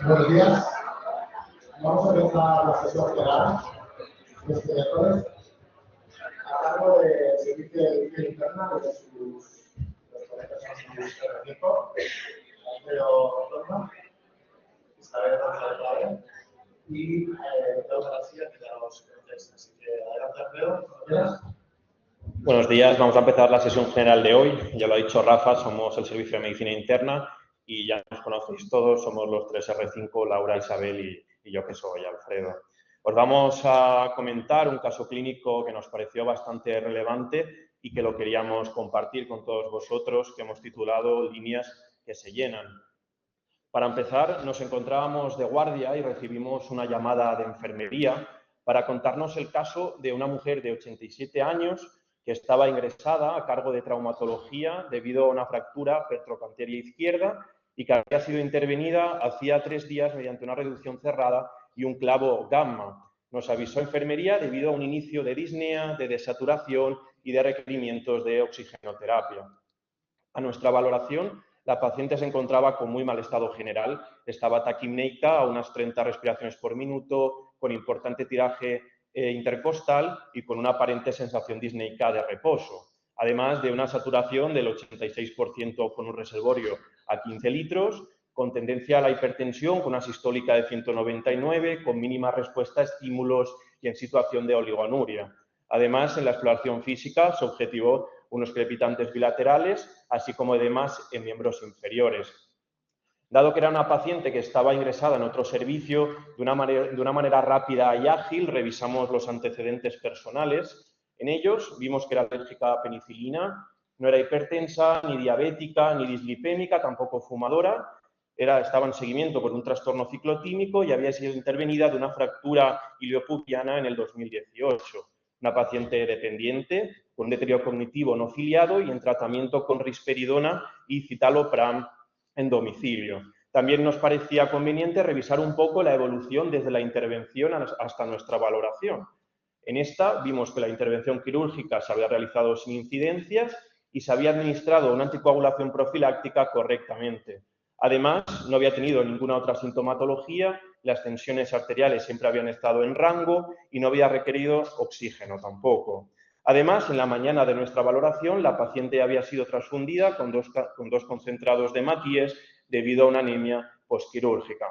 Buenos días. Vamos a empezar la sesión general de este miércoles a cargo del Servicio de Educación Interna de sus colegas en su equipo, Alfredo Torma, Isabel González y Pedro García, que ya los conocéis. Así que adelante, Alfredo. Buenos días. Buenos días. Vamos a empezar la sesión general de hoy. Ya lo ha dicho Rafa, somos el Servicio de Medicina Interna y ya nos conocéis todos, somos los 3R5, Laura, Isabel y yo que soy Alfredo. Os vamos a comentar un caso clínico que nos pareció bastante relevante y que lo queríamos compartir con todos vosotros, que hemos titulado Líneas que se llenan. Para empezar, nos encontrábamos de guardia y recibimos una llamada de enfermería para contarnos el caso de una mujer de 87 años que estaba ingresada a cargo de traumatología debido a una fractura petrocantera izquierda y que había sido intervenida hacía 3 días mediante una reducción cerrada y un clavo gamma. Nos avisó enfermería debido a un inicio de disnea, de desaturación y de requerimientos de oxigenoterapia. A nuestra valoración, la paciente se encontraba con muy mal estado general, estaba taquipneica a unas 30 respiraciones por minuto, con importante tiraje intercostal y con una aparente sensación disneica de reposo, además de una saturación del 86% con un reservorio a 15 litros, con tendencia a la hipertensión, con una sistólica de 199, con mínima respuesta a estímulos y en situación de oligonuria. Además, en la exploración física se objetivó unos crepitantes bilaterales, así como edemas en miembros inferiores. Dado que era una paciente que estaba ingresada en otro servicio, de una manera rápida y ágil, revisamos los antecedentes personales. En ellos vimos que era alérgica a penicilina, no era hipertensa, ni diabética, ni dislipémica, tampoco fumadora. Estaba en seguimiento por un trastorno ciclotímico y había sido intervenida de una fractura iliopubiana en el 2018. Una paciente dependiente, con un deterioro cognitivo no ciliado y en tratamiento con risperidona y citalopram en domicilio. También nos parecía conveniente revisar un poco la evolución desde la intervención hasta nuestra valoración. En esta vimos que la intervención quirúrgica se había realizado sin incidencias y se había administrado una anticoagulación profiláctica correctamente. Además, no había tenido ninguna otra sintomatología, las tensiones arteriales siempre habían estado en rango y no había requerido oxígeno tampoco. Además, en la mañana de nuestra valoración, la paciente había sido transfundida con dos concentrados de hemáties debido a una anemia postquirúrgica.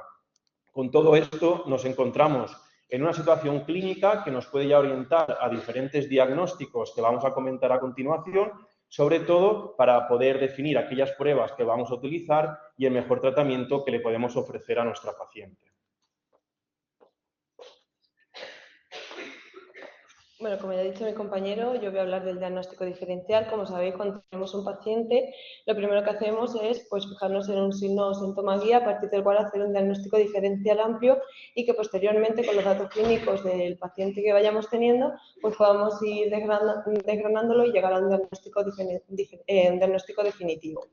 Con todo esto, nos encontramos en una situación clínica que nos puede ya orientar a diferentes diagnósticos que vamos a comentar a continuación, sobre todo para poder definir aquellas pruebas que vamos a utilizar y el mejor tratamiento que le podemos ofrecer a nuestra paciente. Bueno, como ya ha dicho mi compañero, yo voy a hablar del diagnóstico diferencial. Como sabéis, cuando tenemos un paciente, lo primero que hacemos es fijarnos en un signo o síntoma guía, a partir del cual hacer un diagnóstico diferencial amplio y que posteriormente, con los datos clínicos del paciente que vayamos teniendo, pues podamos ir desgranándolo y llegar a un diagnóstico definitivo.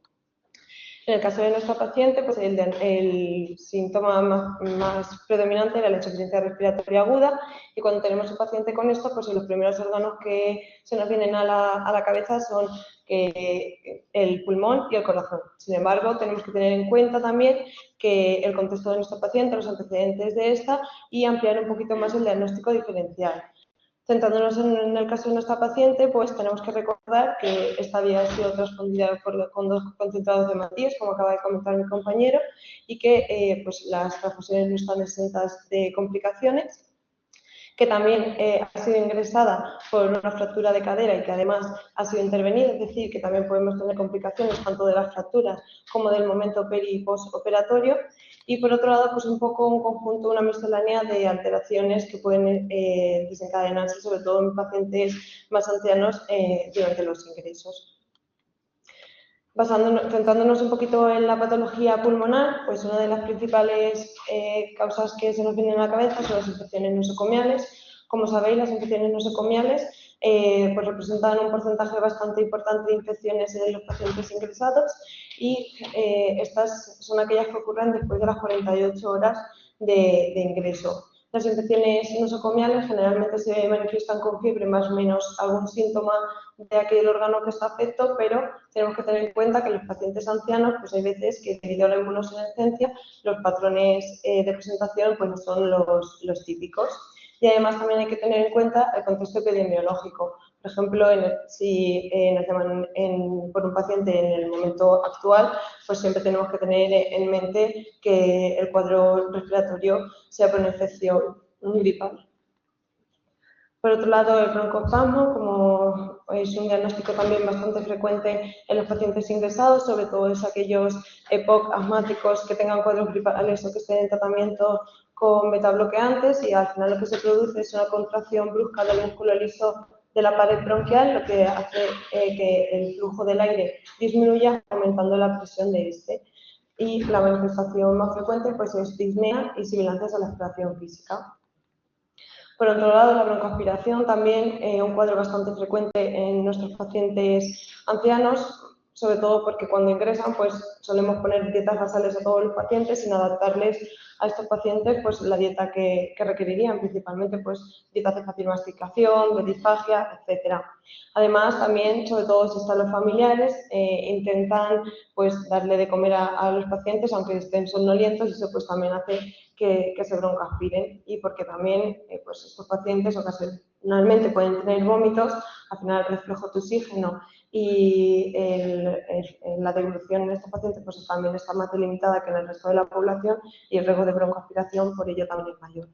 En el caso de nuestra paciente, pues el síntoma más predominante era la insuficiencia respiratoria aguda y cuando tenemos un paciente con esto, pues los primeros órganos que se nos vienen a la cabeza son el pulmón y el corazón. Sin embargo, tenemos que tener en cuenta también que el contexto de nuestra paciente, los antecedentes de esta y ampliar un poquito más el diagnóstico diferencial. Centrándonos en el caso de nuestra paciente, pues tenemos que recordar que esta había sido transfundida con 2 concentrados de hemáties, como acaba de comentar mi compañero, y que pues las transfusiones no están exentas de complicaciones, que también ha sido ingresada por una fractura de cadera y que además ha sido intervenida, es decir, que también podemos tener complicaciones tanto de las fracturas como del momento peri y postoperatorio. Y por otro lado, pues un poco un conjunto, una miscelánea de alteraciones que pueden desencadenarse, sobre todo en pacientes más ancianos, durante los ingresos. Centrándonos un poquito en la patología pulmonar, pues una de las principales causas que se nos vienen a la cabeza son las infecciones nosocomiales. Como sabéis, las infecciones nosocomiales pues representan un porcentaje bastante importante de infecciones en los pacientes ingresados y estas son aquellas que ocurren después de las 48 horas de ingreso. Las infecciones nosocomiales generalmente se manifiestan con fiebre más o menos algún síntoma de aquel órgano que está afecto, pero tenemos que tener en cuenta que los pacientes ancianos, pues hay veces que debido a la inmunosenescencia, los patrones de presentación pues no son los típicos. Y además también hay que tener en cuenta el contexto epidemiológico. Por ejemplo, si nos llaman por un paciente en el momento actual, pues siempre tenemos que tener en mente que el cuadro respiratorio sea por una infección gripal. Por otro lado, el broncoespasmo, como es un diagnóstico también bastante frecuente en los pacientes ingresados, sobre todo es aquellos EPOC asmáticos que tengan cuadros gripales o que estén en tratamiento con betabloqueantes, y al final lo que se produce es una contracción brusca del músculo liso de la pared bronquial, lo que hace que el flujo del aire disminuya, aumentando la presión de este. Y la manifestación más frecuente pues, es disnea y sibilancias a la exploración física. Por otro lado, la broncoaspiración también un cuadro bastante frecuente en nuestros pacientes ancianos, sobre todo porque cuando ingresan pues solemos poner dietas basales a todos los pacientes sin adaptarles a estos pacientes pues la dieta que requerirían, principalmente pues dietas de fácil masticación, de disfagia, etc. Además, también, sobre todo si están los familiares, intentan pues darle de comer a los pacientes aunque estén somnolientos, y eso pues también hace que se broncoaspiren, y porque también pues estos pacientes ocasionalmente pueden tener vómitos, al final el reflejo de oxígeno y la devolución en estos pacientes pues también está más delimitada que en el resto de la población, y el riesgo de broncoaspiración por ello también es mayor.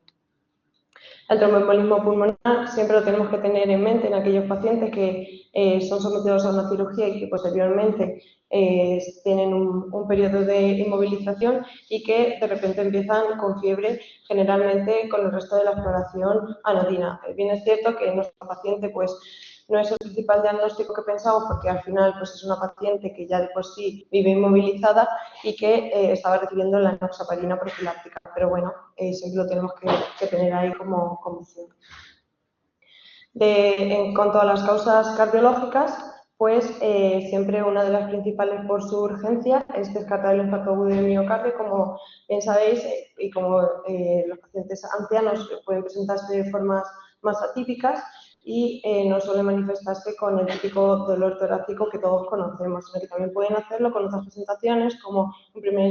El tromboembolismo pulmonar siempre lo tenemos que tener en mente en aquellos pacientes que son sometidos a una cirugía y que posteriormente tienen un periodo de inmovilización y que de repente empiezan con fiebre, generalmente con el resto de la exploración anodina. Bien es cierto que nuestro paciente pues no es el principal diagnóstico que pensamos, porque al final pues, es una paciente que ya de por sí vive inmovilizada y que estaba recibiendo la enoxaparina profiláctica, pero bueno, siempre lo tenemos que tener ahí como opción. En cuanto a las causas cardiológicas, pues siempre una de las principales por su urgencia es descartar el infarto agudo del miocardio, como bien sabéis, y como los pacientes ancianos pueden presentarse de formas más atípicas y no suele manifestarse con el típico dolor torácico que todos conocemos, sino que también pueden hacerlo con otras presentaciones como en primer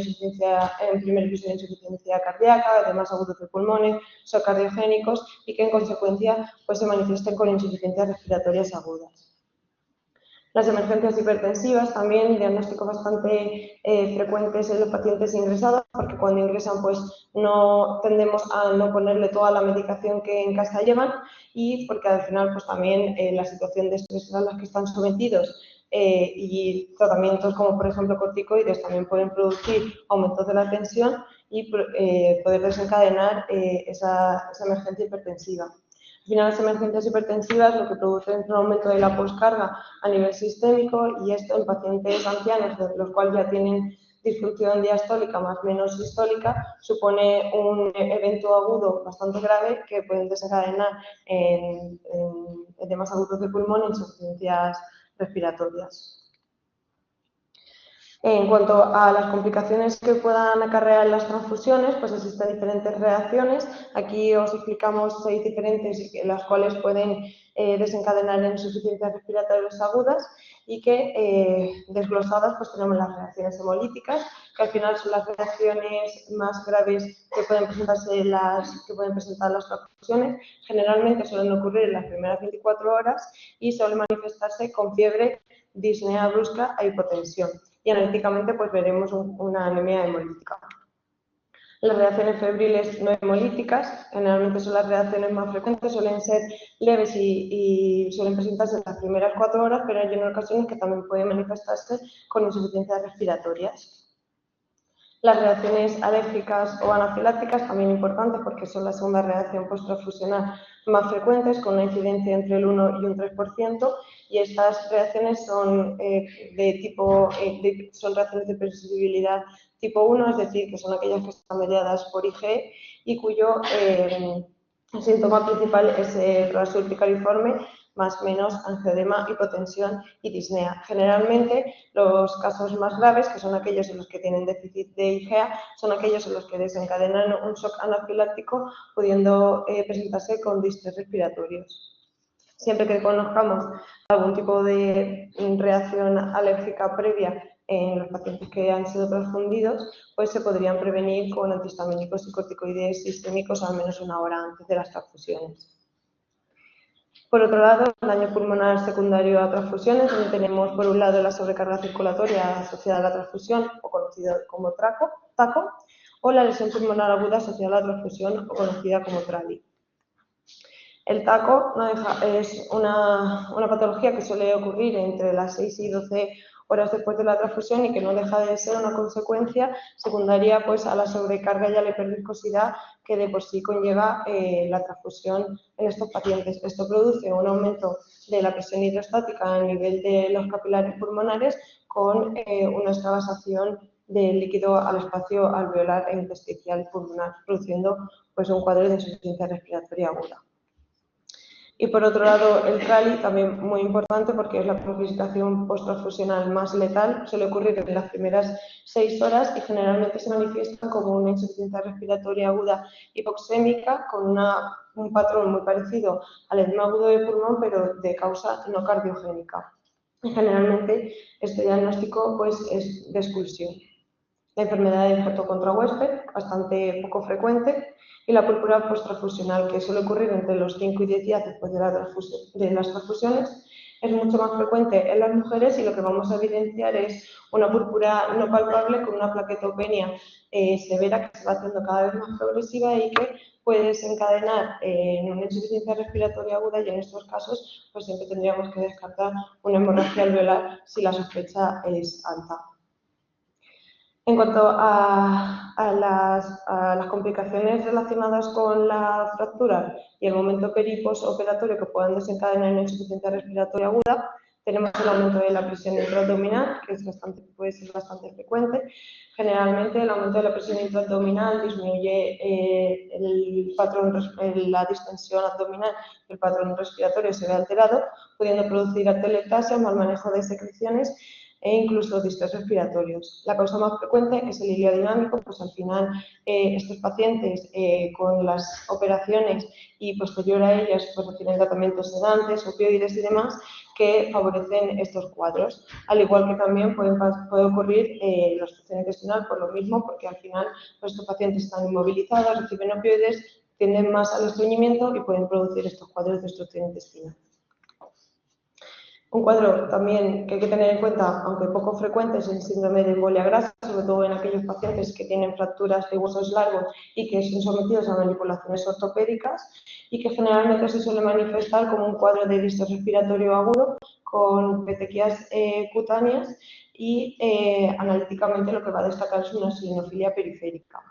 episodio de insuficiencia cardíaca, además agudos de pulmones, cardiogénicos, y que en consecuencia pues, se manifiesten con insuficiencias respiratorias agudas. Las emergencias hipertensivas también, diagnósticos bastante frecuentes en los pacientes ingresados, porque cuando ingresan pues no tendemos a no ponerle toda la medicación que en casa llevan, y porque al final pues también la situación de estrés a las que están sometidos y tratamientos como por ejemplo corticoides también pueden producir aumentos de la tensión y poder desencadenar esa emergencia hipertensiva. Al final, las emergencias hipertensivas lo que producen es un aumento de la poscarga a nivel sistémico, y esto en pacientes ancianos, los cuales ya tienen disfunción diastólica más o menos sistólica, supone un evento agudo bastante grave que pueden desencadenar en edemas agudos de pulmón e insuficiencias respiratorias. En cuanto a las complicaciones que puedan acarrear las transfusiones, pues existen diferentes reacciones. Aquí os explicamos 6 diferentes, las cuales pueden desencadenar insuficiencias respiratorias agudas, y que desglosadas pues tenemos las reacciones hemolíticas, que al final son las reacciones más graves que pueden presentar las transfusiones. Generalmente suelen ocurrir en las primeras 24 horas y suelen manifestarse con fiebre, disnea brusca e hipotensión. Y analíticamente pues veremos una anemia hemolítica. Las reacciones febriles no hemolíticas generalmente son las reacciones más frecuentes, suelen ser leves y suelen presentarse en las primeras 4 horas, pero hay ocasiones que también pueden manifestarse con insuficiencias respiratorias. Las reacciones alérgicas o anafilácticas también importantes, porque son la segunda reacción posttransfusional más frecuentes, con una incidencia entre el 1 y un 3%, y estas reacciones son son reacciones de persistibilidad tipo 1, es decir, que son aquellas que están mediadas por IgE y cuyo síntoma principal es el colapso urticariforme más menos angioedema, hipotensión y disnea. Generalmente los casos más graves, que son aquellos en los que tienen déficit de IgA, son aquellos en los que desencadenan un shock anafiláctico, pudiendo presentarse con distrés respiratorios. Siempre que conozcamos algún tipo de reacción alérgica previa en los pacientes que han sido transfundidos, pues se podrían prevenir con antihistamínicos y corticoides sistémicos al menos una hora antes de las transfusiones. Por otro lado, el daño pulmonar secundario a transfusiones, donde tenemos por un lado la sobrecarga circulatoria asociada a la transfusión, o conocida como TACO, o la lesión pulmonar aguda asociada a la transfusión, o conocida como TRALI. El TACO es una patología que suele ocurrir entre las 6 y 12 horas después de la transfusión y que no deja de ser una consecuencia secundaria pues, a la sobrecarga y a la hiperviscosidad que de por sí conlleva la transfusión en estos pacientes. Esto produce un aumento de la presión hidrostática a nivel de los capilares pulmonares con una extravasación del líquido al espacio alveolar e intersticial pulmonar, produciendo pues, un cuadro de insuficiencia respiratoria aguda. Y por otro lado, el TRALI, también muy importante porque es la complicación posttransfusional más letal, suele ocurrir en las primeras 6 horas y generalmente se manifiesta como una insuficiencia respiratoria aguda hipoxémica con un patrón muy parecido al edema agudo de pulmón, pero de causa no cardiogénica. Y generalmente este diagnóstico pues, es de expulsión. La enfermedad de infarto contra huésped, bastante poco frecuente, y la púrpura posttransfusional, que suele ocurrir entre los 5 y 10 días después de las transfusiones, es mucho más frecuente en las mujeres y lo que vamos a evidenciar es una púrpura no palpable con una plaquetopenia severa que se va haciendo cada vez más progresiva y que puede desencadenar en una insuficiencia respiratoria aguda y en estos casos pues siempre tendríamos que descartar una hemorragia alveolar si la sospecha es alta. En cuanto a las complicaciones relacionadas con la fractura y el momento peripostoperatorio que puedan desencadenar una insuficiencia respiratoria aguda, tenemos el aumento de la presión intraabdominal, que puede ser bastante frecuente. Generalmente el aumento de la presión intraabdominal disminuye la distensión abdominal y el patrón respiratorio se ve alterado, pudiendo producir atelectasia, mal manejo de secreciones e incluso distrés respiratorios. La causa más frecuente es el iliodinámico, pues al final estos pacientes con las operaciones y posterior a ellas pues reciben tratamientos sedantes, opioides y demás que favorecen estos cuadros. Al igual que también puede ocurrir la obstrucción intestinal por lo mismo, porque al final pues, estos pacientes están inmovilizados, reciben opioides, tienden más al estreñimiento y pueden producir estos cuadros de obstrucción intestinal. Un cuadro también que hay que tener en cuenta, aunque poco frecuente, es el síndrome de embolia grasa, sobre todo en aquellos pacientes que tienen fracturas de huesos largos y que son sometidos a manipulaciones ortopédicas y que generalmente se suele manifestar como un cuadro de distrés respiratorio agudo con petequias cutáneas y analíticamente lo que va a destacar es una silenofilia periférica.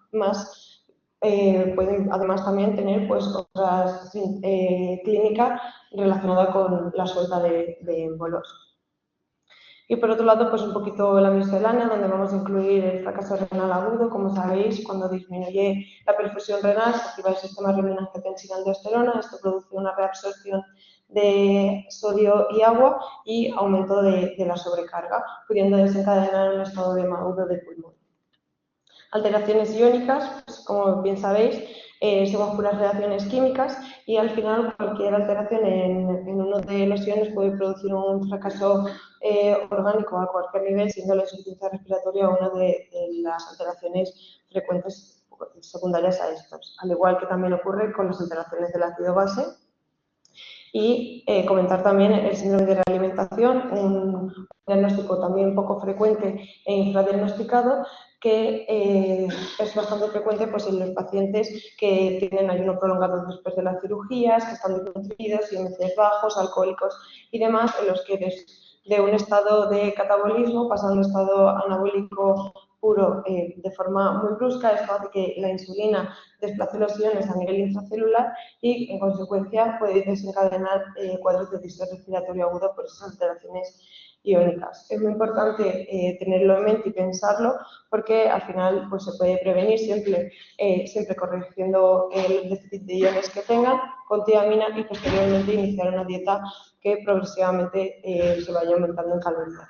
Pueden además también tener pues, otras clínicas relacionadas con la suelta de émbolos. Y por otro lado, pues un poquito la miscelánea, donde vamos a incluir el fracaso renal agudo. Como sabéis, cuando disminuye la perfusión renal, se activa el sistema renin-angiotensina-aldosterona. Esto produce una reabsorción de sodio y agua y aumento de la sobrecarga, pudiendo desencadenar un estado de edema agudo del pulmón. Alteraciones iónicas, pues, como bien sabéis, somos puras reacciones químicas y al final cualquier alteración en uno de los iones puede producir un fracaso orgánico a cualquier nivel, siendo la insuficiencia respiratoria una de las alteraciones frecuentes secundarias a estos. Al igual que también ocurre con las alteraciones del ácido base. Y comentar también el síndrome de realimentación, un diagnóstico también poco frecuente e infradiagnosticado, que es bastante frecuente pues, en los pacientes que tienen ayuno prolongado después de las cirugías, que están desnutridos, IMCs bajos, alcohólicos y demás, en los que de un estado de catabolismo pasa a un estado anabólico puro de forma muy brusca. Esto hace que la insulina desplace los iones a nivel intracelular y, en consecuencia, puede desencadenar cuadros de distrés respiratorio agudo por esas alteraciones iónicas. Es muy importante tenerlo en mente y pensarlo porque al final pues, se puede prevenir siempre corrigiendo el déficit de iones que tengan con tiamina y posteriormente iniciar una dieta que progresivamente se vaya aumentando en calorías.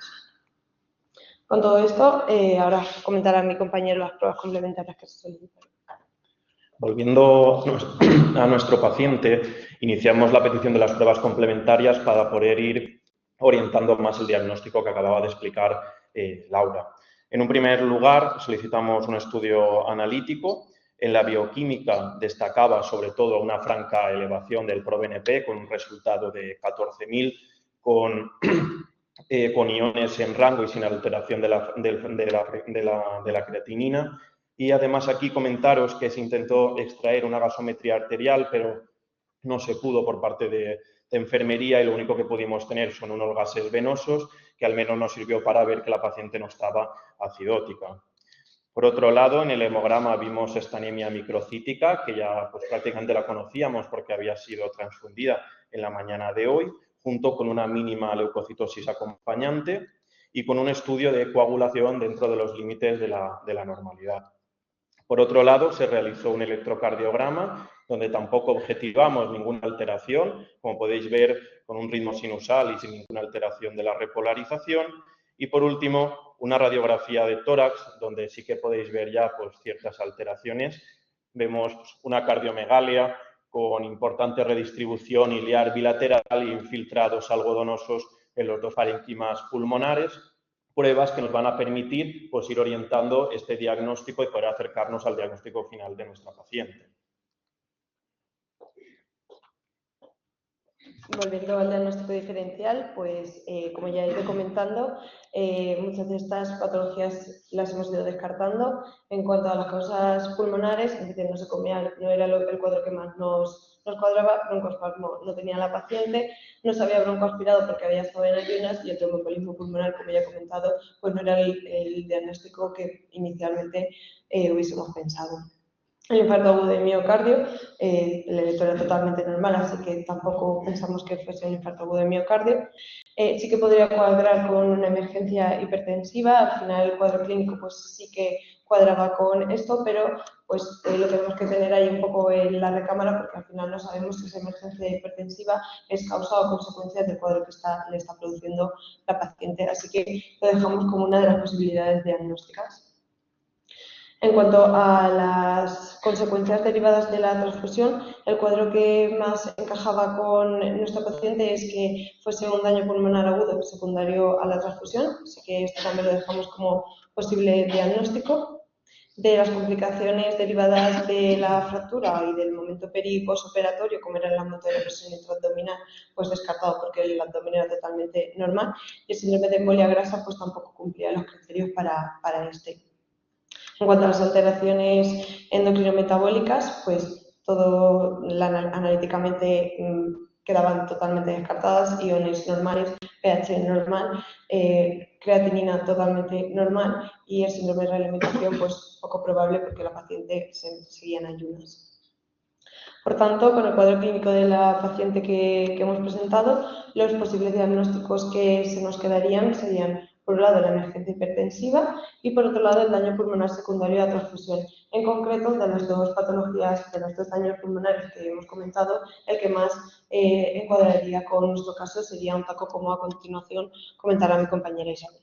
Con todo esto, ahora comentará mi compañero las pruebas complementarias que se solicitan. Volviendo a nuestro paciente, iniciamos la petición de las pruebas complementarias para poder ir orientando más el diagnóstico que acababa de explicar Laura. En un primer lugar, solicitamos un estudio analítico. En la bioquímica destacaba sobre todo una franca elevación del ProBNP con un resultado de 14.000 con iones en rango y sin alteración de la creatinina. Y además aquí comentaros que se intentó extraer una gasometría arterial, pero no se pudo por parte de enfermería y lo único que pudimos tener son unos gases venosos que al menos nos sirvió para ver que la paciente no estaba acidótica. Por otro lado, en el hemograma vimos esta anemia microcítica, que ya pues, prácticamente la conocíamos porque había sido transfundida en la mañana de hoy, junto con una mínima leucocitosis acompañante y con un estudio de coagulación dentro de los límites de la normalidad. Por otro lado, se realizó un electrocardiograma donde tampoco objetivamos ninguna alteración, como podéis ver, con un ritmo sinusal y sin ninguna alteración de la repolarización. Y por último, una radiografía de tórax, donde sí que podéis ver ya pues, ciertas alteraciones. Vemos una cardiomegalia con importante redistribución iliar bilateral e infiltrados algodonosos en los dos parénquimas pulmonares. Pruebas que nos van a permitir pues, ir orientando este diagnóstico y poder acercarnos al diagnóstico final de nuestra paciente. Volviendo al diagnóstico diferencial, pues como ya he ido comentando, muchas de estas patologías las hemos ido descartando. En cuanto a las causas pulmonares, es decir, no era el cuadro que más nos cuadraba, broncoespasmo no tenía la paciente, no se había broncoaspirado porque había estado en ayunas y el tromboembolismo pulmonar, como ya he comentado, pues no era el diagnóstico que inicialmente hubiésemos pensado. El infarto agudo de miocardio, el electro era totalmente normal, así que tampoco pensamos que fuese un infarto agudo de miocardio. Sí que podría cuadrar con una emergencia hipertensiva, al final el cuadro clínico pues sí que cuadraba con esto, pero pues lo tenemos que tener ahí un poco en la recámara porque al final no sabemos si esa emergencia hipertensiva es causa o consecuencia del cuadro que le está produciendo la paciente, así que lo dejamos como una de las posibilidades diagnósticas. En cuanto a las consecuencias derivadas de la transfusión, el cuadro que más encajaba con nuestra paciente es que fuese un daño pulmonar agudo secundario a la transfusión, así que esto también lo dejamos como posible diagnóstico. De las complicaciones derivadas de la fractura y del momento peri- y posoperatorio, como era el aumento de la presión intraabdominal, pues descartado porque el abdomen era totalmente normal. Y el síndrome de embolia grasa pues tampoco cumplía los criterios para este. En cuanto a las alteraciones endocrinometabólicas, pues todo analíticamente quedaban totalmente descartadas, iones normales, pH normal, creatinina totalmente normal y el síndrome de realimentación pues poco probable porque la paciente seguía en ayunas. Por tanto, con el cuadro clínico de la paciente que hemos presentado, los posibles diagnósticos que se nos quedarían serían, por un lado, la emergencia hipertensiva y, por otro lado, el daño pulmonar secundario a la transfusión. En concreto, de las dos patologías, de los dos daños pulmonares que hemos comentado, el que más encuadraría con nuestro caso sería un taco, como a continuación comentará mi compañera Isabel.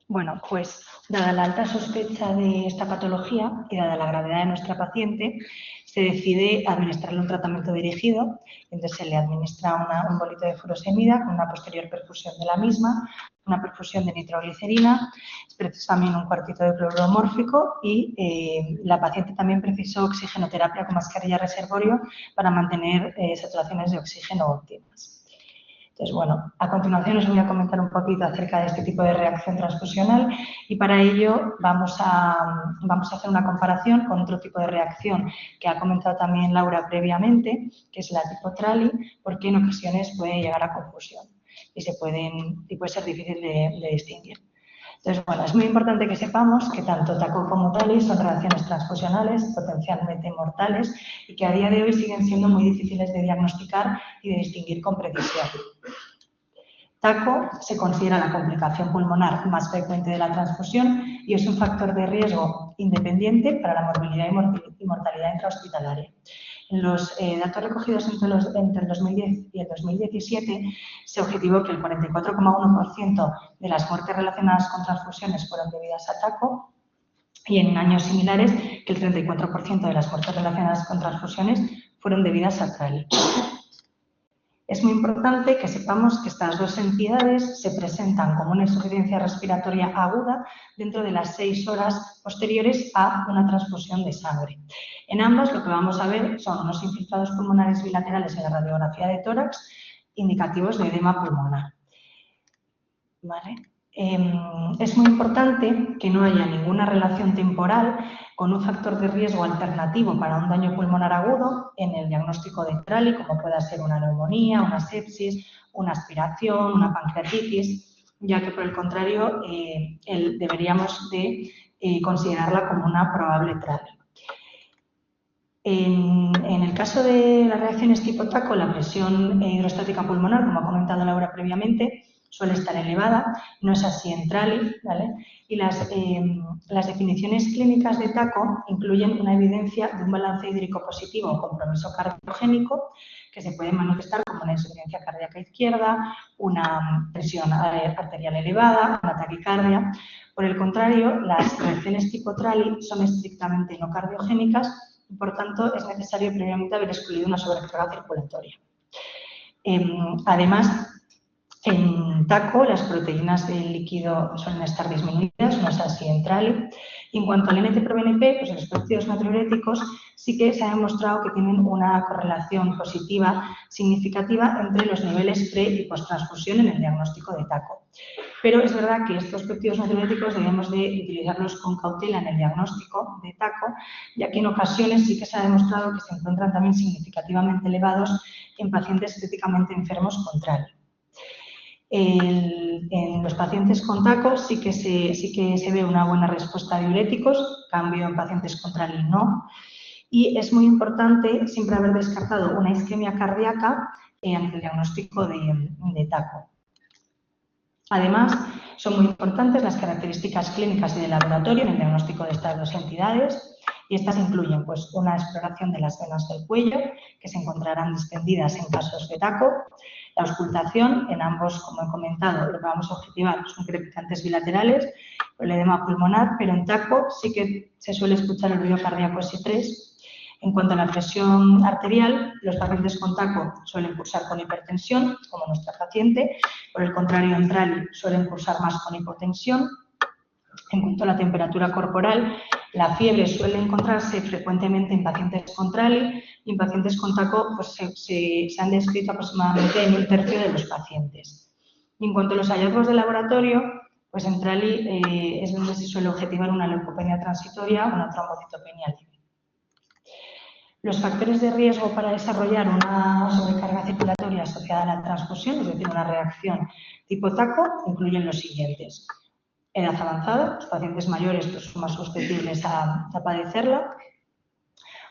Bueno, pues dada la alta sospecha de esta patología y dada la gravedad de nuestra paciente, se decide administrarle un tratamiento dirigido. Entonces se le administra un bolito de furosemida con una posterior perfusión de la misma, una perfusión de nitroglicerina, es preciso también un cuartito de cloruro mórfico y la paciente también precisó oxigenoterapia con mascarilla reservorio para mantener saturaciones de oxígeno óptimas. Entonces, bueno, a continuación os voy a comentar un poquito acerca de este tipo de reacción transfusional y para ello vamos a hacer una comparación con otro tipo de reacción que ha comentado también Laura previamente, que es la tipo Trali, porque en ocasiones puede llegar a confusión y puede ser difícil de distinguir. Entonces, bueno, es muy importante que sepamos que tanto TACO como TALI son reacciones transfusionales potencialmente mortales y que a día de hoy siguen siendo muy difíciles de diagnosticar y de distinguir con precisión. TACO se considera la complicación pulmonar más frecuente de la transfusión y es un factor de riesgo independiente para la morbilidad y mortalidad intrahospitalaria. En los datos recogidos entre el 2010 y el 2017 se objetivó que el 44,1% de las muertes relacionadas con transfusiones fueron debidas a TACO y en años similares que el 34% de las muertes relacionadas con transfusiones fueron debidas a TALI. Es muy importante que sepamos que estas dos entidades se presentan como una insuficiencia respiratoria aguda dentro de las 6 horas posteriores a una transfusión de sangre. En ambas lo que vamos a ver son unos infiltrados pulmonares bilaterales en la radiografía de tórax indicativos de edema pulmonar. ¿Vale? Es muy importante que no haya ninguna relación temporal con un factor de riesgo alternativo para un daño pulmonar agudo en el diagnóstico de TALI, como pueda ser una neumonía, una sepsis, una aspiración, una pancreatitis, ya que por el contrario deberíamos de considerarla como una probable TALI. En el caso de las reacciones tipo TACO, la presión hidrostática pulmonar, como ha comentado Laura previamente, suele estar elevada, no es así en TALI, ¿vale? Y las definiciones clínicas de TACO incluyen una evidencia de un balance hídrico positivo o compromiso cardiogénico que se puede manifestar como una insuficiencia cardíaca izquierda, una presión arterial elevada, una taquicardia. Por el contrario, las reacciones tipo TALI son estrictamente no cardiogénicas y, por tanto, es necesario previamente haber excluido una sobrecarga circulatoria. Además, en TACO, las proteínas del líquido suelen estar disminuidas, no es así en TALI. Y en cuanto al NT-proBNP, pues los péptidos natriuréticos sí que se ha demostrado que tienen una correlación positiva significativa entre los niveles pre- y post-transfusión en el diagnóstico de TACO. Pero es verdad que estos péptidos natriuréticos debemos de utilizarlos con cautela en el diagnóstico de TACO, ya que en ocasiones sí que se ha demostrado que se encuentran también significativamente elevados en pacientes críticamente enfermos con TALI. En los pacientes con TACO sí que se ve una buena respuesta a diuréticos, cambio en pacientes con TALI no. Y es muy importante siempre haber descartado una isquemia cardíaca ante el diagnóstico de TACO. Además, son muy importantes las características clínicas y de laboratorio en el diagnóstico de estas dos entidades. Y estas incluyen pues, una exploración de las venas del cuello, que se encontrarán distendidas en casos de TACO, la auscultación, en ambos, como he comentado, lo que vamos a objetivar son crepitantes bilaterales, el edema pulmonar, pero en TACO sí que se suele escuchar el ruido cardíaco S3. En cuanto a la presión arterial, los pacientes con TACO suelen cursar con hipertensión, como nuestra paciente, por el contrario, en TALI suelen cursar más con hipotensión. En cuanto a la temperatura corporal, la fiebre suele encontrarse frecuentemente en pacientes con TALI y en pacientes con TACO pues, se han descrito aproximadamente en un tercio de los pacientes. Y en cuanto a los hallazgos de laboratorio, pues en TALI es donde se suele objetivar una leucopenia transitoria o una trombocitopenia leve. Los factores de riesgo para desarrollar una sobrecarga circulatoria asociada a la transfusión, es decir, una reacción tipo TACO, incluyen los siguientes. Edad avanzada, los pacientes mayores pues, son más susceptibles a padecerla.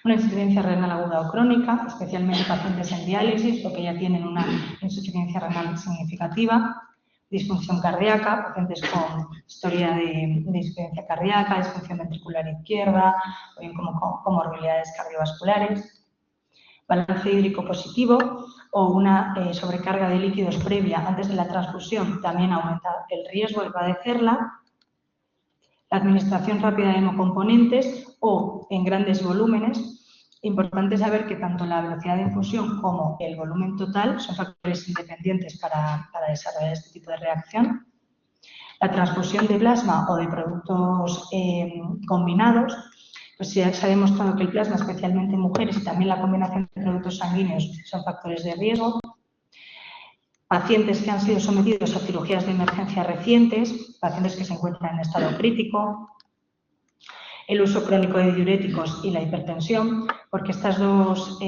Una insuficiencia renal aguda o crónica, especialmente pacientes en diálisis o que ya tienen una insuficiencia renal significativa. Disfunción cardíaca, pacientes con historia de insuficiencia cardíaca, disfunción ventricular izquierda o bien como comorbilidades cardiovasculares. Balance hídrico positivo o una sobrecarga de líquidos previa antes de la transfusión también aumenta el riesgo de padecerla. La administración rápida de hemocomponentes o en grandes volúmenes. Importante saber que tanto la velocidad de infusión como el volumen total son factores independientes para desarrollar este tipo de reacción. La transfusión de plasma o de productos combinados. Pues se ha demostrado que el plasma, especialmente en mujeres, y también la combinación de productos sanguíneos son factores de riesgo. Pacientes que han sido sometidos a cirugías de emergencia recientes, pacientes que se encuentran en estado crítico, el uso crónico de diuréticos y la hipertensión, porque estos dos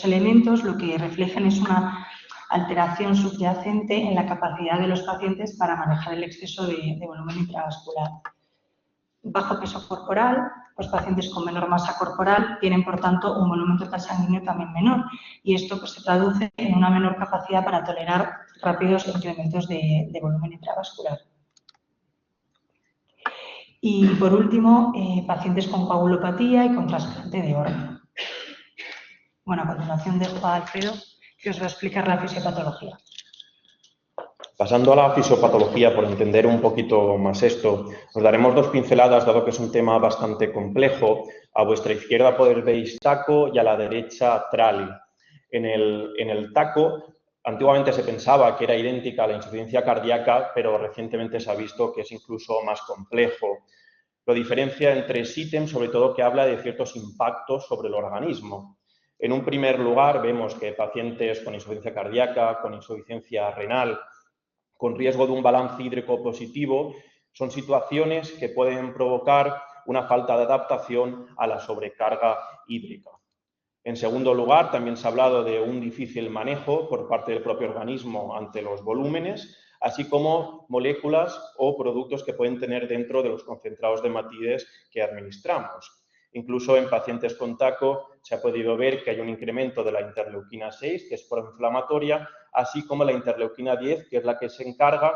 elementos lo que reflejan es una alteración subyacente en la capacidad de los pacientes para manejar el exceso de volumen intravascular. Bajo peso corporal, los pacientes con menor masa corporal tienen, por tanto, un volumen total sanguíneo también menor y esto pues, se traduce en una menor capacidad para tolerar rápidos incrementos de volumen intravascular. Y, por último, pacientes con coagulopatía y con trasplante de órgano. Bueno, a continuación dejo a Alfredo que os va a explicar la fisiopatología. Pasando a la fisiopatología, por entender un poquito más esto, os daremos dos pinceladas, dado que es un tema bastante complejo. A vuestra izquierda veis taco y a la derecha trali. En el taco, antiguamente se pensaba que era idéntica a la insuficiencia cardíaca, pero recientemente se ha visto que es incluso más complejo. Lo diferencia en tres ítems, sobre todo que habla de ciertos impactos sobre el organismo. En un primer lugar, vemos que pacientes con insuficiencia cardíaca, con insuficiencia renal, con riesgo de un balance hídrico positivo, son situaciones que pueden provocar una falta de adaptación a la sobrecarga hídrica. En segundo lugar, también se ha hablado de un difícil manejo por parte del propio organismo ante los volúmenes, así como moléculas o productos que pueden tener dentro de los concentrados de hematides que administramos. Incluso en pacientes con TACO se ha podido ver que hay un incremento de la interleuquina 6, que es proinflamatoria, así como la interleuquina 10, que es la que se encarga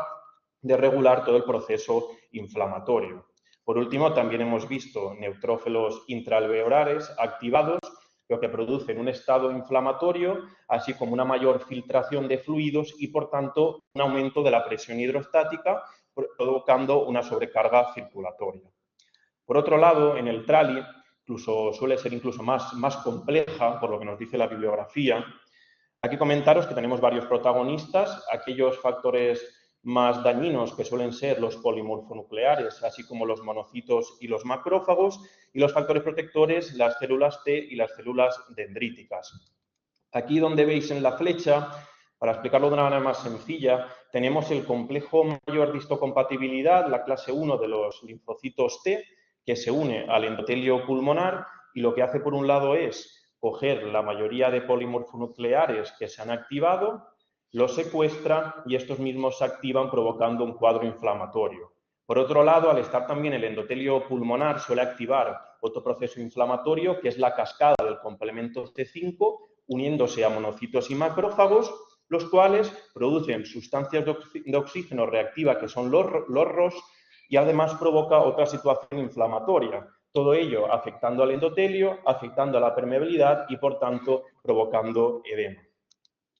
de regular todo el proceso inflamatorio. Por último, también hemos visto neutrófilos intraalveolares activados, lo que producen un estado inflamatorio, así como una mayor filtración de fluidos y, por tanto, un aumento de la presión hidrostática, provocando una sobrecarga circulatoria. Por otro lado, en el trali, suele ser incluso más compleja, por lo que nos dice la bibliografía. Aquí comentaros que tenemos varios protagonistas, aquellos factores más dañinos que suelen ser los polimorfonucleares, así como los monocitos y los macrófagos, y los factores protectores, las células T y las células dendríticas. Aquí donde veis en la flecha, para explicarlo de una manera más sencilla, tenemos el complejo mayor de histocompatibilidad, la clase 1 de los linfocitos T, que se une al endotelio pulmonar y lo que hace por un lado es coger la mayoría de polimorfonucleares que se han activado, los secuestra y estos mismos se activan provocando un cuadro inflamatorio. Por otro lado, al estar también el endotelio pulmonar, suele activar otro proceso inflamatorio que es la cascada del complemento C5, uniéndose a monocitos y macrófagos, los cuales producen sustancias de oxígeno reactiva que son los ROS y además provoca otra situación inflamatoria. Todo ello afectando al endotelio, afectando a la permeabilidad y, por tanto, provocando edema.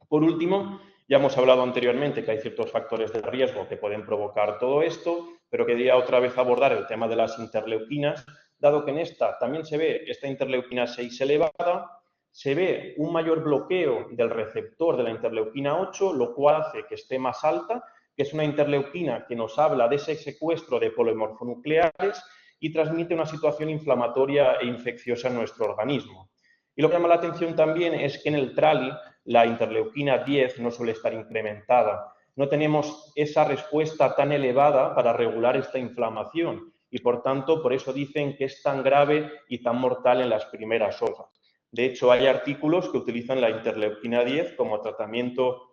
Por último, ya hemos hablado anteriormente que hay ciertos factores de riesgo que pueden provocar todo esto, pero quería otra vez abordar el tema de las interleuquinas, dado que en esta también se ve esta interleuquina 6 elevada, se ve un mayor bloqueo del receptor de la interleuquina 8, lo cual hace que esté más alta, que es una interleuquina que nos habla de ese secuestro de polimorfonucleares y transmite una situación inflamatoria e infecciosa en nuestro organismo. Y lo que llama la atención también es que en el trali la interleuquina 10 no suele estar incrementada. No tenemos esa respuesta tan elevada para regular esta inflamación y, por tanto, por eso dicen que es tan grave y tan mortal en las primeras horas. De hecho, hay artículos que utilizan la interleuquina 10 como tratamiento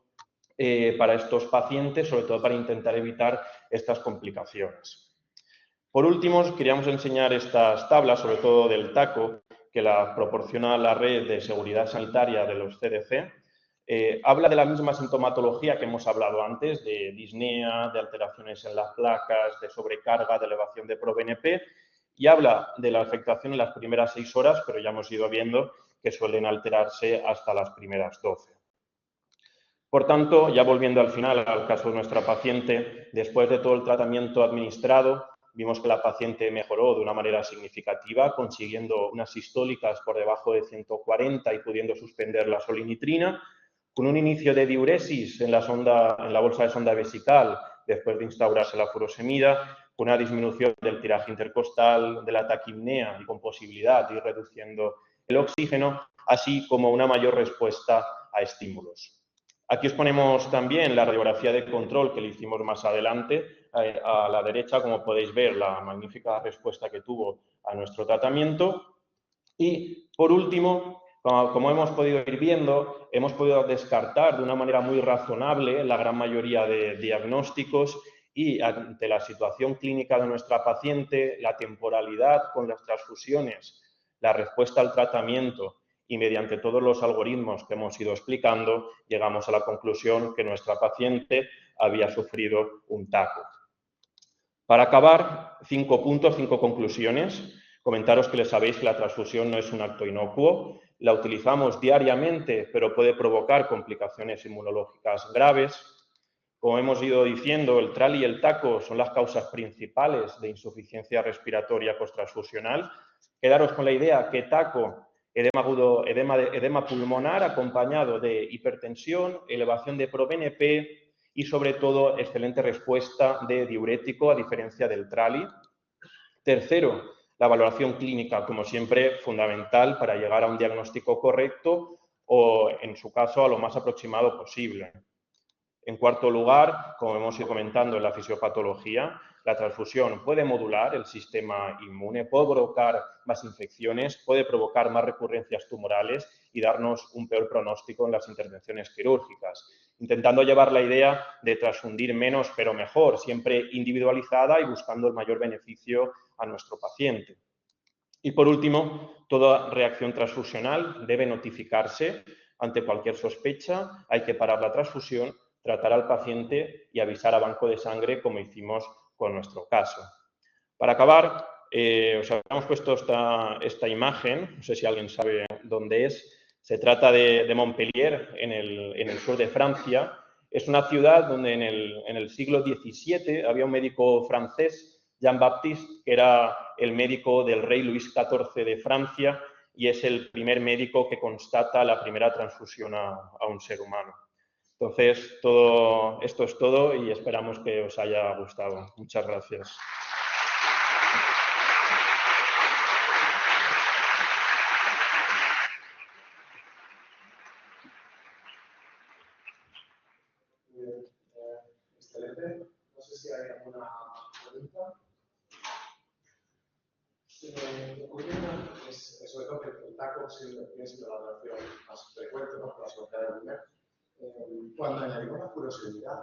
para estos pacientes, sobre todo para intentar evitar estas complicaciones. Por último, os queríamos enseñar estas tablas, sobre todo del TACO, que la proporciona la red de seguridad sanitaria de los CDC. Habla de la misma sintomatología que hemos hablado antes, de disnea, de alteraciones en las placas, de sobrecarga, de elevación de ProBNP, y habla de la afectación en las primeras 6 horas, pero ya hemos ido viendo que suelen alterarse hasta las primeras 12. Por tanto, ya volviendo al final al caso de nuestra paciente, después de todo el tratamiento administrado, vimos que la paciente mejoró de una manera significativa, consiguiendo unas sistólicas por debajo de 140 y pudiendo suspender la solinitrina, con un inicio de diuresis en la bolsa de sonda vesical después de instaurarse la furosemida, con una disminución del tiraje intercostal, de la taquipnea y con posibilidad de ir reduciendo el oxígeno, así como una mayor respuesta a estímulos. Aquí os ponemos también la radiografía de control que le hicimos más adelante. A la derecha, como podéis ver, la magnífica respuesta que tuvo a nuestro tratamiento. Y, por último, Como hemos podido ir viendo, hemos podido descartar de una manera muy razonable la gran mayoría de diagnósticos y ante la situación clínica de nuestra paciente, la temporalidad con las transfusiones, la respuesta al tratamiento y mediante todos los algoritmos que hemos ido explicando, llegamos a la conclusión que nuestra paciente había sufrido un TACO. Para acabar, 5 puntos, 5 conclusiones. Comentaros que les sabéis que la transfusión no es un acto inocuo, la utilizamos diariamente, pero puede provocar complicaciones inmunológicas graves. Como hemos ido diciendo, el TRAL y el TACO son las causas principales de insuficiencia respiratoria posttransfusional. Quedaros con la idea que TACO, edema pulmonar acompañado de hipertensión, elevación de ProBNP y, sobre todo, excelente respuesta de diurético a diferencia del TRALI. Tercero, la valoración clínica, como siempre, fundamental para llegar a un diagnóstico correcto o, en su caso, a lo más aproximado posible. En cuarto lugar, como hemos ido comentando en la fisiopatología, la transfusión puede modular el sistema inmune, puede provocar más infecciones, puede provocar más recurrencias tumorales y darnos un peor pronóstico en las intervenciones quirúrgicas, intentando llevar la idea de transfundir menos pero mejor, siempre individualizada y buscando el mayor beneficio a nuestro paciente. Y por último, toda reacción transfusional debe notificarse. Ante cualquier sospecha hay que parar la transfusión, tratar al paciente y avisar a banco de sangre, como hicimos con nuestro caso. Para acabar, os habíamos puesto esta imagen, no sé si alguien sabe dónde es. Se trata de Montpellier, en el sur de Francia. Es una ciudad donde en el siglo XVII había un médico francés, Jean-Baptiste, que era el médico del rey Luis XIV de Francia y es el primer médico que constata la primera transfusión a un ser humano. Entonces, esto es todo y esperamos que os haya gustado. Muchas gracias. Excelente. No sé si hay alguna pregunta. Sobre todo que el TACO tiene sido la relación más frecuente, ¿no? Con la sociedad de mujer. Cuando añadimos la furosemida a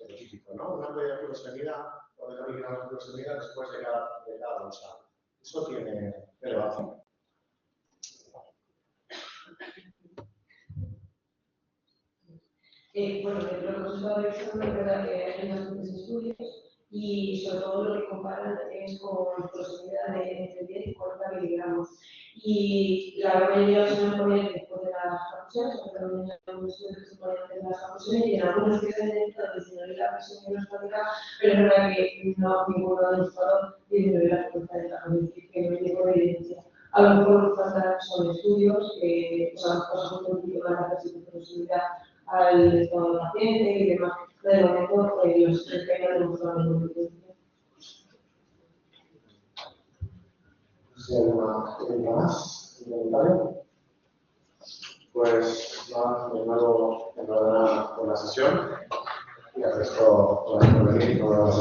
lo típico, ¿no? Una de furosemida, cuando eliminamos la furosemida después de cada dosa. ¿Eso tiene relevancia? Bueno, los resultados de examen, es verdad que hay bastantes estudios y sobre todo lo que comparan es con la posibilidad de 10 y 40 miligramos. Y la gran mayoría de los estudios ponen después de las transfusiones, porque también hay algunos estudios que se ponen después de las transfusiones y en algunos estudios han detectado disminuir la presión hemostática, pero es verdad que no ninguno de los estudios disminuye la frecuencia de la es decir, que no hay ninguna evidencia. A lo mejor lo que falta son estudios que, o sea, cosas muy científicas para hacer su posibilidad al estado del paciente y demás. Pero de momento, los que no tenemos la misma evidencia. Si hay alguna pregunta más, un comentario. Pues nada, de nuevo, enhorabuena por la sesión y al resto por venir y por la